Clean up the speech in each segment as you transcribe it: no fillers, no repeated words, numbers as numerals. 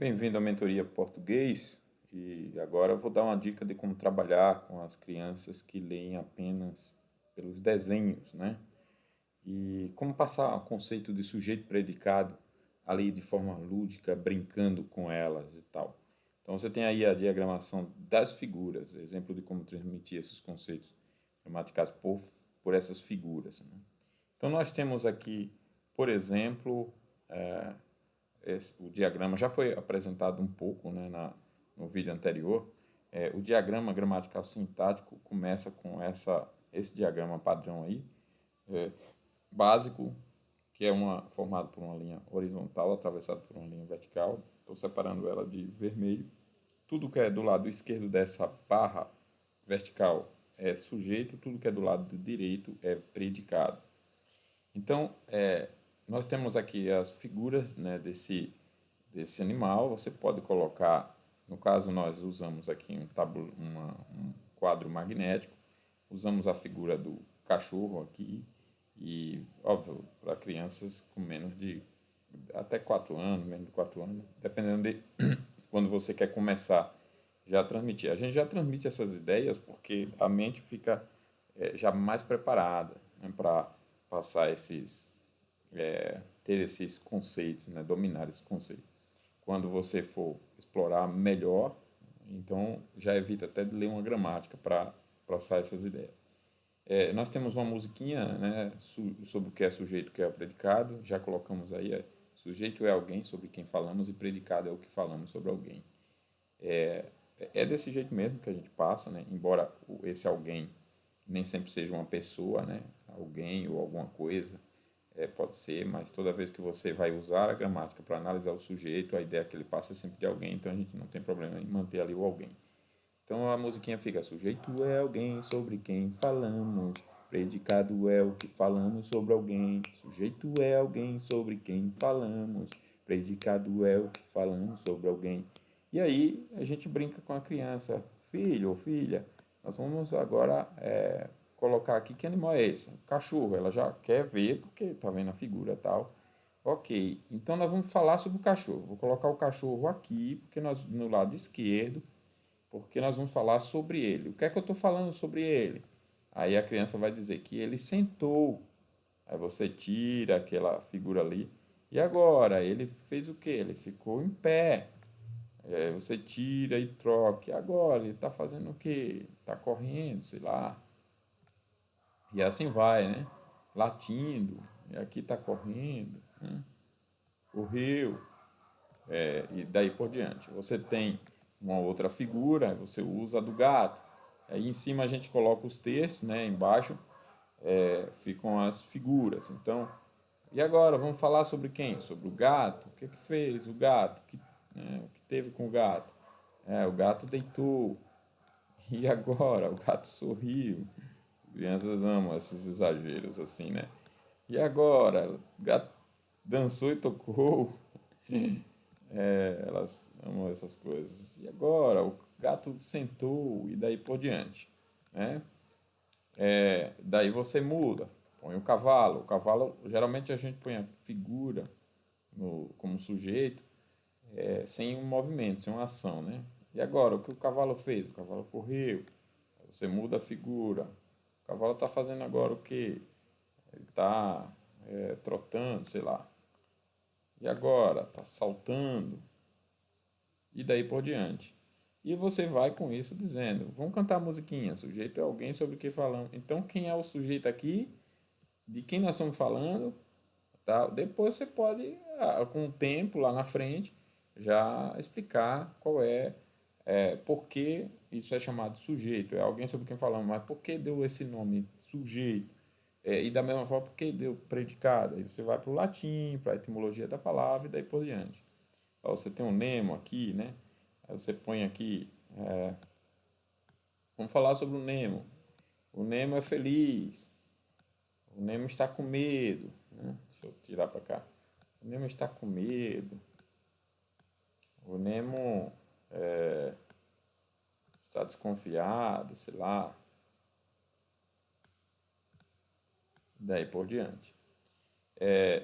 Bem-vindo à Mentoria Português e agora eu vou dar uma dica de como trabalhar com as crianças que leem apenas pelos desenhos, né? E como passar o conceito de sujeito-predicado ali de forma lúdica, brincando com elas e tal. Então você tem aí a diagramação das figuras, exemplo de como transmitir esses conceitos gramaticais por essas figuras, né? Então nós temos aqui, por exemplo, o diagrama já foi apresentado um pouco, né, no vídeo anterior. O diagrama gramatical sintático começa com esse diagrama padrão aí, básico, que é formado por uma linha horizontal atravessada por uma linha vertical. Estou separando ela de vermelho. Tudo que é do lado esquerdo dessa barra vertical é sujeito, tudo que é do lado direito é predicado. Então, nós temos aqui as figuras, né, desse animal. Você pode colocar, no caso nós usamos aqui um quadro magnético, usamos a figura do cachorro aqui, e óbvio, para crianças com menos de até 4 anos, menos de 4 anos, dependendo de quando você quer começar já a transmitir. A gente já transmite essas ideias porque a mente fica já mais preparada, né, para passar ter esses conceitos, né, dominar esses conceitos. Quando você for explorar melhor, então já evita até de ler uma gramática para passar essas ideias. Nós temos uma musiquinha, né, sobre o que é sujeito, o que é predicado. Já colocamos aí, sujeito é alguém sobre quem falamos e predicado é o que falamos sobre alguém. É desse jeito mesmo que a gente passa, né, embora esse alguém nem sempre seja uma pessoa, né, alguém ou alguma coisa. Pode ser, mas toda vez que você vai usar a gramática para analisar o sujeito, a ideia que ele passa é sempre de alguém, então a gente não tem problema em manter ali o alguém. Então a musiquinha fica: sujeito é alguém sobre quem falamos, predicado é o que falamos sobre alguém. Sujeito é alguém sobre quem falamos, predicado é o que falamos sobre alguém. E aí a gente brinca com a criança: filho ou filha, nós vamos agora colocar aqui que animal é esse? Cachorro. Ela já quer ver porque está vendo a figura e tal. Ok, então nós vamos falar sobre o cachorro. Vou colocar o cachorro aqui, porque nós no lado esquerdo, porque nós vamos falar sobre ele. O que é que eu estou falando sobre ele? Aí a criança vai dizer que ele sentou. Aí você tira aquela figura ali. E agora? Ele fez o quê? Ele ficou em pé. Você tira e troca. E agora? Ele está fazendo o quê? Está correndo, sei lá. E assim vai, né? Latindo. E aqui está correndo, né? Correu. E daí por diante. Você tem uma outra figura, você usa a do gato. Aí em cima a gente coloca os textos, né? Embaixo ficam as figuras. Então, e agora vamos falar sobre quem? Sobre o gato. O que fez o gato? O que teve com o gato? O gato deitou. E agora? O gato sorriu. Crianças amam esses exageros assim, né? E agora? O gato dançou e tocou. Elas amam essas coisas. E agora? O gato sentou e daí por diante, né? Daí você muda, põe o cavalo. O cavalo, geralmente a gente põe a figura como sujeito, sem um movimento, sem uma ação, né? E agora, o que o cavalo fez? O cavalo correu. Você muda a figura. O cavalo está fazendo agora o quê? Ele está trotando, sei lá. E agora? Está saltando. E daí por diante. E você vai com isso dizendo: vamos cantar a musiquinha. Sujeito é alguém sobre quem falamos. Então, quem é o sujeito aqui? De quem nós estamos falando? Tá? Depois você pode, com o tempo lá na frente, já explicar por que isso é chamado sujeito. É alguém sobre quem falamos, mas por que deu esse nome sujeito? E da mesma forma, por que deu predicado? Aí você vai para o latim, para a etimologia da palavra e daí por diante. Você tem um Nemo aqui, né? Aí você põe aqui. Vamos falar sobre o Nemo. O Nemo é feliz. O Nemo está com medo, né? Deixa eu tirar para cá. O Nemo está com medo. O Nemo está desconfiado, sei lá. Daí por diante.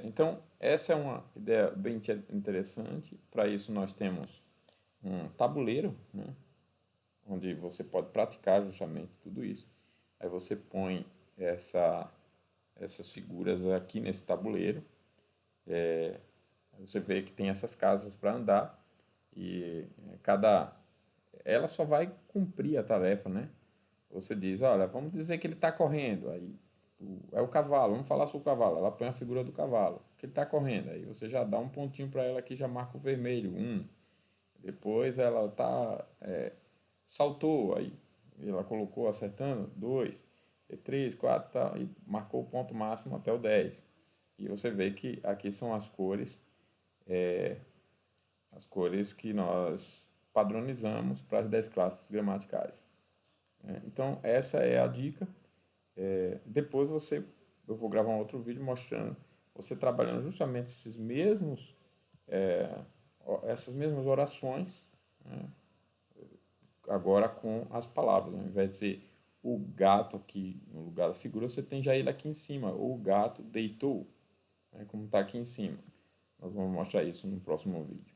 Então, essa é uma ideia bem interessante. Para isso, nós temos um tabuleiro, né, onde você pode praticar justamente tudo isso. Aí você põe essas figuras aqui nesse tabuleiro. Você vê que tem essas casas para andar e ela só vai cumprir a tarefa, né? Você diz, olha, vamos dizer que ele está correndo, aí é o cavalo, vamos falar sobre o cavalo. Ela põe a figura do cavalo, que ele está correndo, aí você já dá um pontinho para ela que já marca o vermelho, Depois ela saltou, aí ela colocou acertando, 2, 3, 4, tá, e marcou o ponto máximo até o 10. E você vê que aqui são as cores que nós padronizamos para as 10 classes gramaticais. Então, essa é a dica. Depois eu vou gravar um outro vídeo mostrando você trabalhando justamente essas mesmas orações, né, agora com as palavras. Ao invés de ser o gato aqui no lugar da figura, você tem já ele aqui em cima. O gato deitou, né, como está aqui em cima. Nós vamos mostrar isso no próximo vídeo.